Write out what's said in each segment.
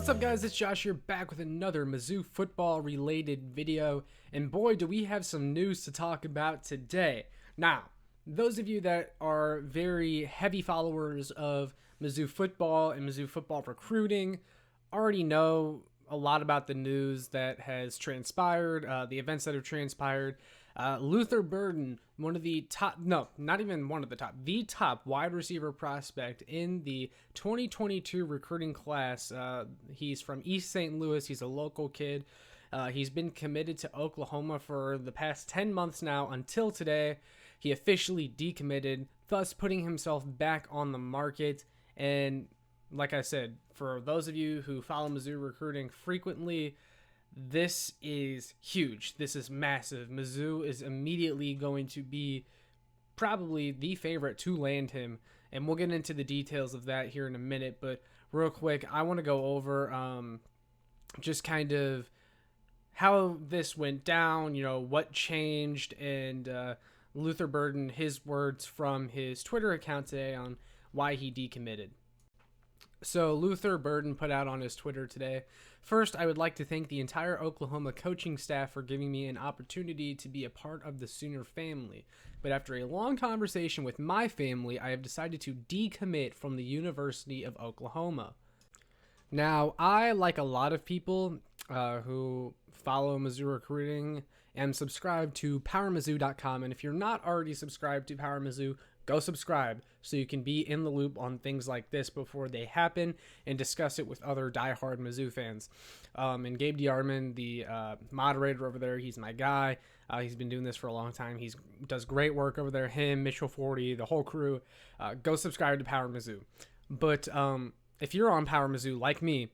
What's up, guys? It's Josh here, back with another Mizzou football related video, and boy do we have some news to talk about today. Now, those of you that are very heavy followers of Mizzou football and Mizzou football recruiting already know a lot about the news that has transpired, the events that have transpired. Luther Burden, one of the top, no, not even one of the top, the top wide receiver prospect in the 2022 recruiting class. He's from East St. Louis. He's a local kid. He's been committed to Oklahoma for the past 10 months now until today. He officially decommitted, thus putting himself back on the market. And like I said, for those of you who follow Mizzou recruiting frequently, this is huge. This is massive. Mizzou is immediately going to be probably the favorite to land him, and we'll get into the details of that here in a minute. But real quick, I want to go over just kind of how this went down, what changed, and Luther Burden, his words from his Twitter account today on why he decommitted. So Luther Burden put out on his Twitter today, "First, I would like to thank the entire Oklahoma coaching staff for giving me an opportunity to be a part of the Sooner family. But after a long conversation with my family, I have decided to decommit from the University of Oklahoma." Now, I, like a lot of people who follow Mizzou recruiting, am subscribed to PowerMizzou.com, and if you're not already subscribed to Power Mizzou, go subscribe so you can be in the loop on things like this before they happen and discuss it with other diehard Mizzou fans. And Gabe DeArmond, the moderator over there, he's my guy. He's been doing this for a long time. He does great work over there. Him, Mitchell 40, the whole crew. Go subscribe to Power Mizzou. But if you're on Power Mizzou like me,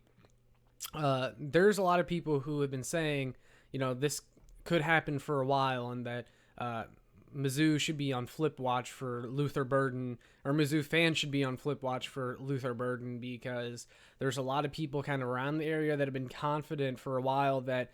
there's a lot of people who have been saying, this could happen for a while, and that Mizzou should be on flip watch for Luther Burden, or Mizzou fans should be on flip watch for Luther Burden, because there's a lot of people kind of around the area that have been confident for a while that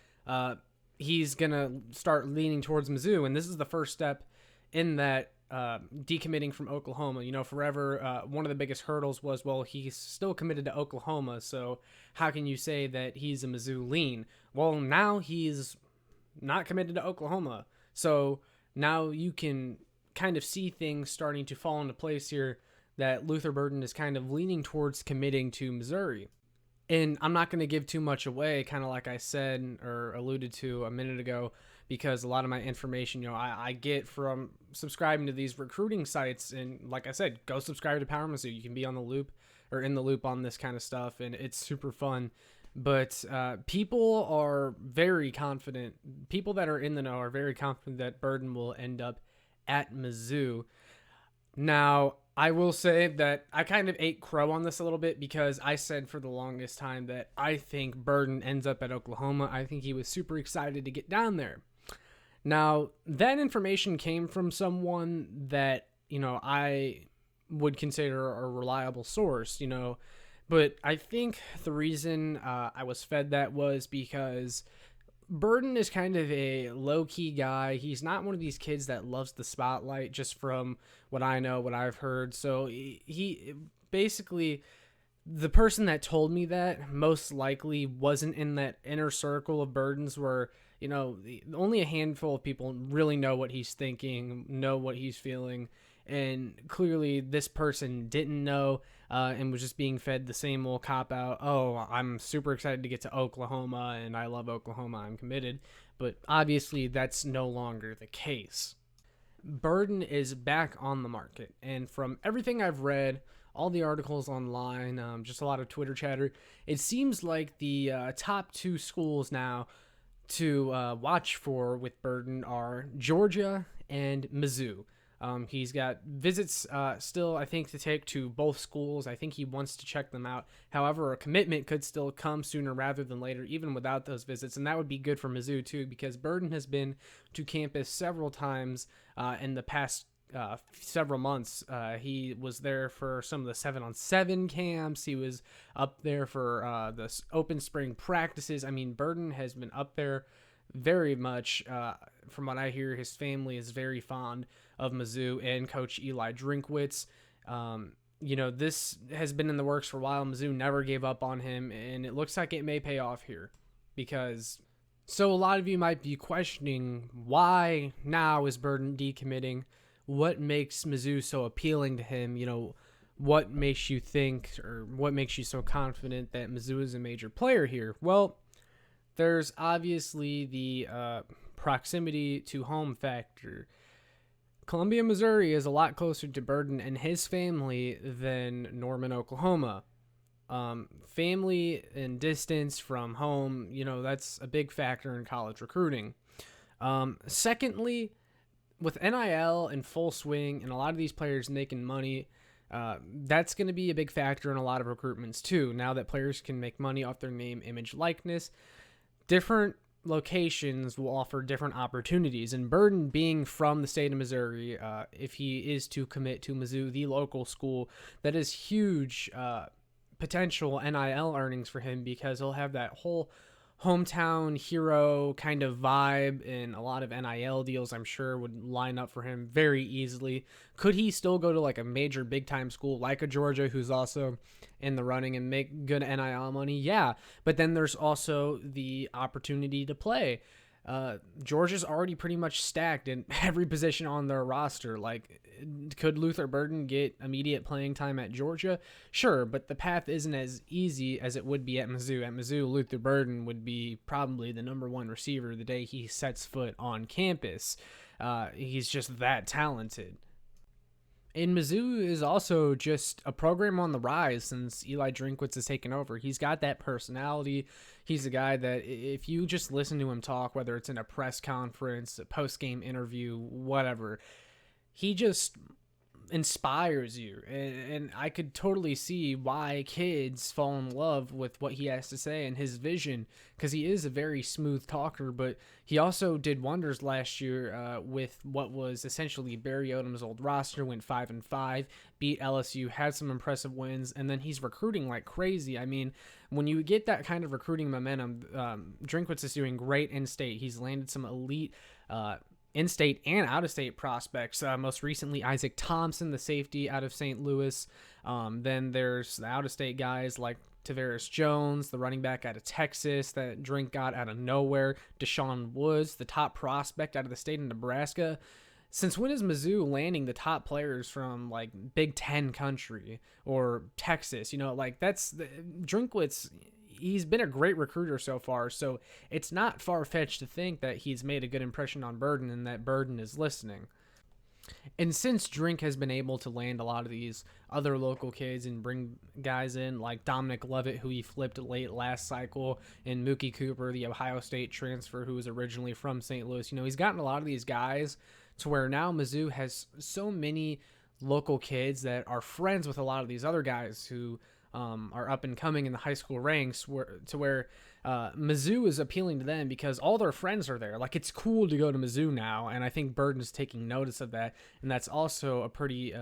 he's going to start leaning towards Mizzou. And this is the first step in that decommitting from Oklahoma. Forever, one of the biggest hurdles was, well, he's still committed to Oklahoma, so how can you say that he's a Mizzou lean? Well, now he's not committed to Oklahoma. So now you can kind of see things starting to fall into place here, that Luther Burden is kind of leaning towards committing to Missouri. And I'm not going to give too much away, kind of like I said or alluded to a minute ago, because a lot of my information, I get from subscribing to these recruiting sites. And like I said, go subscribe to Power Mizzou. You can be on the loop or in the loop on this kind of stuff, and it's super fun. But people are very confident. People that are in the know are very confident that Burden will end up at Mizzou. Now, I will say that I kind of ate crow on this a little bit, because I said for the longest time that I think Burden ends up at Oklahoma. I think he was super excited to get down there. Now, that information came from someone that, I would consider a reliable source, But I think the reason I was fed that was because Burden is kind of a low-key guy. He's not one of these kids that loves the spotlight, just from what I know, what I've heard. So he basically, the person that told me that most likely wasn't in that inner circle of Burden's where, only a handful of people really know what he's thinking, know what he's feeling. And clearly this person didn't know and was just being fed the same old cop-out. Oh, I'm super excited to get to Oklahoma, and I love Oklahoma, I'm committed. But obviously that's no longer the case. Burden is back on the market. And from everything I've read, all the articles online, just a lot of Twitter chatter, it seems like the top two schools now to watch for with Burden are Georgia and Mizzou. He's got visits still, I think, to take to both schools. I think he wants to check them out. However, a commitment could still come sooner rather than later, even without those visits. And that would be good for Mizzou, too, because Burden has been to campus several times in the past several months. He was there for some of the 7-on-7 camps. He was up there for the open spring practices. I mean, Burden has been up there very much. From what I hear, his family is very fond of Mizzou and Coach Eli Drinkwitz. This has been in the works for a while. Mizzou never gave up on him, and it looks like it may pay off here because. So a lot of you might be questioning why now is Burden decommitting? What makes Mizzou so appealing to him? What makes you think or what makes you so confident that Mizzou is a major player here? Well, there's obviously the proximity to home factor. Columbia, Missouri is a lot closer to Burden and his family than Norman, Oklahoma. Family and distance from home, that's a big factor in college recruiting. Secondly, with NIL in full swing and a lot of these players making money, that's going to be a big factor in a lot of recruitments too. Now that players can make money off their name, image, likeness, different locations will offer different opportunities. And Burden being from the state of Missouri, if he is to commit to Mizzou, the local school, that is huge potential NIL earnings for him because he'll have that whole hometown hero kind of vibe, and a lot of NIL deals I'm sure would line up for him very easily. Could he still go to like a major big time school like a Georgia who's also in the running and make good NIL money? Yeah, but then there's also the opportunity to play. Georgia's already pretty much stacked in every position on their roster. Like, could Luther Burden get immediate playing time at Georgia? Sure, but the path isn't as easy as it would be at Mizzou. At Mizzou, Luther Burden would be probably the number one receiver the day he sets foot on campus. He's just that talented. And Mizzou is also just a program on the rise since Eli Drinkwitz has taken over. He's got that personality. He's a guy that if you just listen to him talk, whether it's in a press conference, a post-game interview, whatever, he just inspires you. And I could totally see why kids fall in love with what he has to say and his vision, because he is a very smooth talker, but he also did wonders last year with what was essentially Barry Odom's old roster, went 5-5, beat LSU, had some impressive wins, and then he's recruiting like crazy. I mean, when you get that kind of recruiting momentum, Drinkwitz is doing great in-state. He's landed some elite in-state and out-of-state prospects. Most recently, Isaac Thompson, the safety out of St. Louis. Then there's the out-of-state guys like Tavares Jones, the running back out of Texas that Drink got out of nowhere. Deshaun Woods, the top prospect out of the state of Nebraska. Since when is Mizzou landing the top players from like Big Ten country or Texas? That's Drinkwitz. He's been a great recruiter so far, so it's not far-fetched to think that he's made a good impression on Burden and that Burden is listening. And since Drink has been able to land a lot of these other local kids and bring guys in like Dominic Lovett, who he flipped late last cycle, and Mookie Cooper, the Ohio State transfer who was originally from St. Louis, he's gotten a lot of these guys to where now Mizzou has so many local kids that are friends with a lot of these other guys who are up and coming in the high school ranks, where Mizzou is appealing to them because all their friends are there. Like, it's cool to go to Mizzou now, and I think Burden's taking notice of that, and that's also a pretty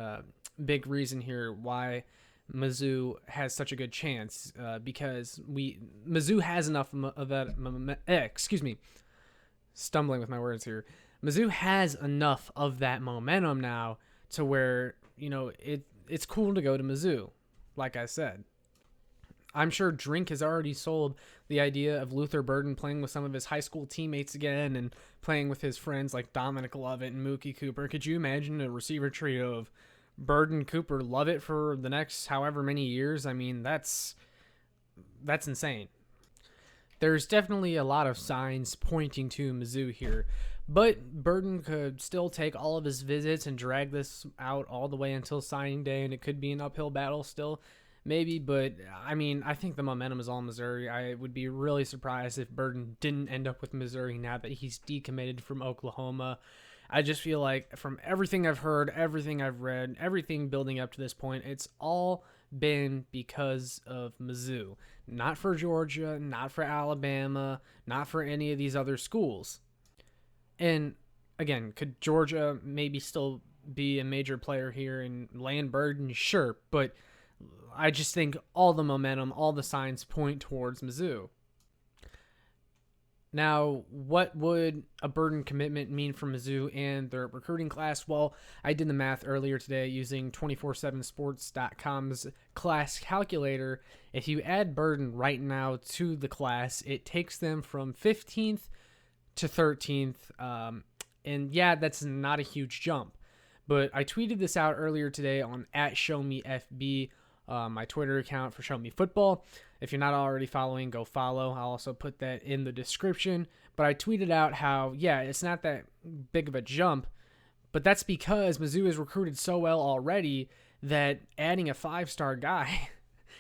big reason here why Mizzou has such a good chance, because Mizzou has enough of that. Excuse me, stumbling with my words here. Mizzou has enough of that momentum now to where it's cool to go to Mizzou. Like I said, I'm sure Drink has already sold the idea of Luther Burden playing with some of his high school teammates again and playing with his friends like Dominic Lovett and Mookie Cooper. Could you imagine a receiver trio of Burden, Cooper, Lovett for the next however many years? I mean, that's insane. There's definitely a lot of signs pointing to Mizzou here, but Burden could still take all of his visits and drag this out all the way until signing day, and it could be an uphill battle still, maybe. But, I mean, I think the momentum is all Missouri. I would be really surprised if Burden didn't end up with Missouri now that he's decommitted from Oklahoma. I just feel like from everything I've heard, everything I've read, everything building up to this point, it's all been because of Mizzou. Not for Georgia, not for Alabama, not for any of these other schools. And again, could Georgia maybe still be a major player here and land Burden? Sure, but I just think all the momentum, all the signs point towards Mizzou. Now, what would a Burden commitment mean for Mizzou and their recruiting class? Well, I did the math earlier today using 247sports.com's class calculator. If you add Burden right now to the class, it takes them from 15th to 13th. And yeah, that's not a huge jump. But I tweeted this out earlier today on @ShowMeFB, my Twitter account for Show Me Football. If you're not already following, go follow. I'll also put that in the description. But I tweeted out how, yeah, it's not that big of a jump, but that's because Mizzou is recruited so well already that adding a 5-star guy.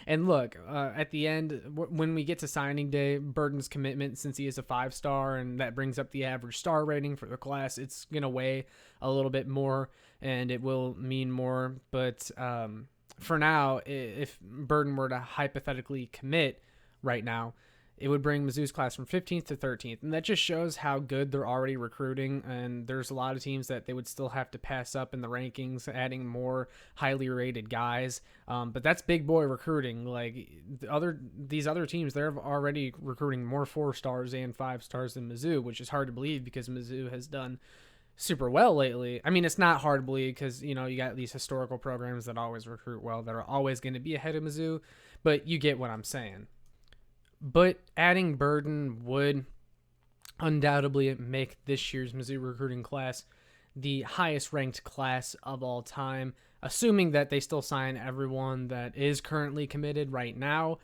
And look, at the end, when we get to signing day, Burden's commitment, since he is a 5-star, and that brings up the average star rating for the class, it's going to weigh a little bit more, and it will mean more. But for now, if Burden were to hypothetically commit right now, it would bring Mizzou's class from 15th to 13th. And that just shows how good they're already recruiting. And there's a lot of teams that they would still have to pass up in the rankings, adding more highly rated guys. But that's big boy recruiting. Like these other teams, they're already recruiting more 4-stars and 5-stars than Mizzou, which is hard to believe because Mizzou has done super well lately. I mean, it's not hard to believe because, you got these historical programs that always recruit well that are always going to be ahead of Mizzou, but you get what I'm saying. But adding Burden would undoubtedly make this year's Mizzou recruiting class the highest ranked class of all time, assuming that they still sign everyone that is currently committed right now.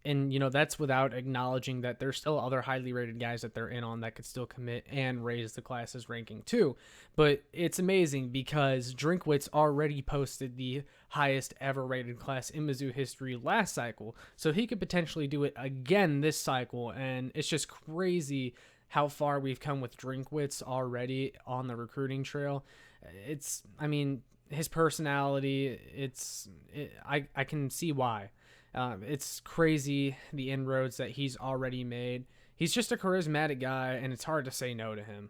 And that's without acknowledging that there's still other highly rated guys that they're in on that could still commit and raise the class's ranking too. But it's amazing because Drinkwitz already posted the highest ever rated class in Mizzou history last cycle. So he could potentially do it again this cycle. And it's just crazy how far we've come with Drinkwitz already on the recruiting trail. His personality, I can see why. It's crazy the inroads that he's already made. He's just a charismatic guy, and it's hard to say no to him.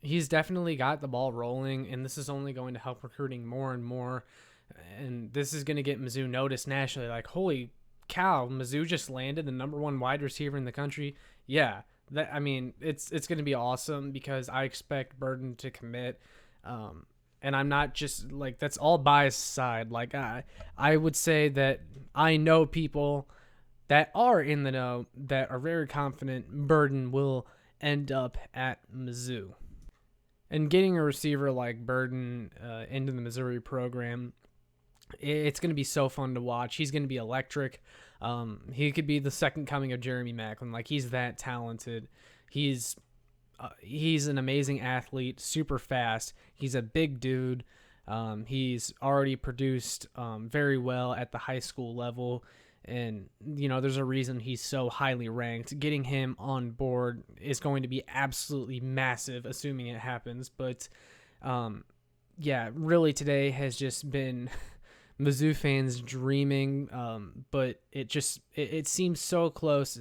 He's definitely got the ball rolling, and this is only going to help recruiting more and more. And this is going to get Mizzou noticed nationally. Like, holy cow, Mizzou just landed the #1 wide receiver in the country. Yeah, it's going to be awesome because I expect Burden to commit. And I'm not just like, that's all bias aside. Like I would say that I know people that are in the know that are very confident Burden will end up at Mizzou. And getting a receiver like Burden into the Missouri program, it's going to be so fun to watch. He's going to be electric. He could be the second coming of Jeremy Maclin. Like, he's that talented. He's an amazing athlete, super fast. He's a big dude. He's already produced very well at the high school level. And, there's a reason he's so highly ranked. Getting him on board is going to be absolutely massive, assuming it happens. But, really today has just been Mizzou fans dreaming. But it seems so close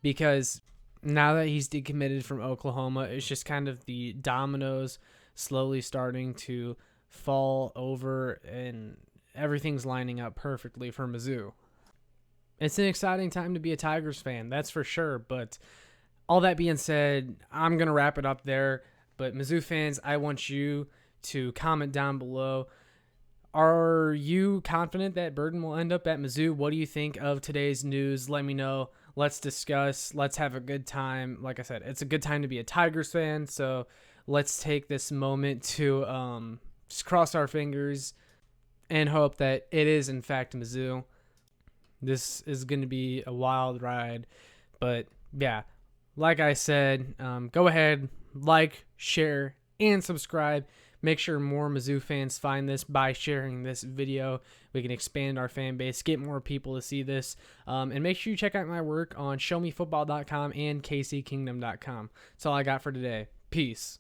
because now that he's decommitted from Oklahoma, it's just kind of the dominoes slowly starting to fall over, and everything's lining up perfectly for Mizzou. It's an exciting time to be a Tigers fan, that's for sure. But all that being said, I'm going to wrap it up there. But Mizzou fans, I want you to comment down below. Are you confident that Burden will end up at Mizzou? What do you think of today's news? Let me know. Let's discuss. Let's have a good time. Like I said, it's a good time to be a Tigers fan. So let's take this moment to just cross our fingers and hope that it is, in fact, Mizzou. This is going to be a wild ride. But, yeah, like I said, go ahead, like, share, and subscribe. Make sure more Mizzou fans find this by sharing this video. We can expand our fan base, get more people to see this. And make sure you check out my work on showmefootball.com and kckingdom.com. That's all I got for today. Peace.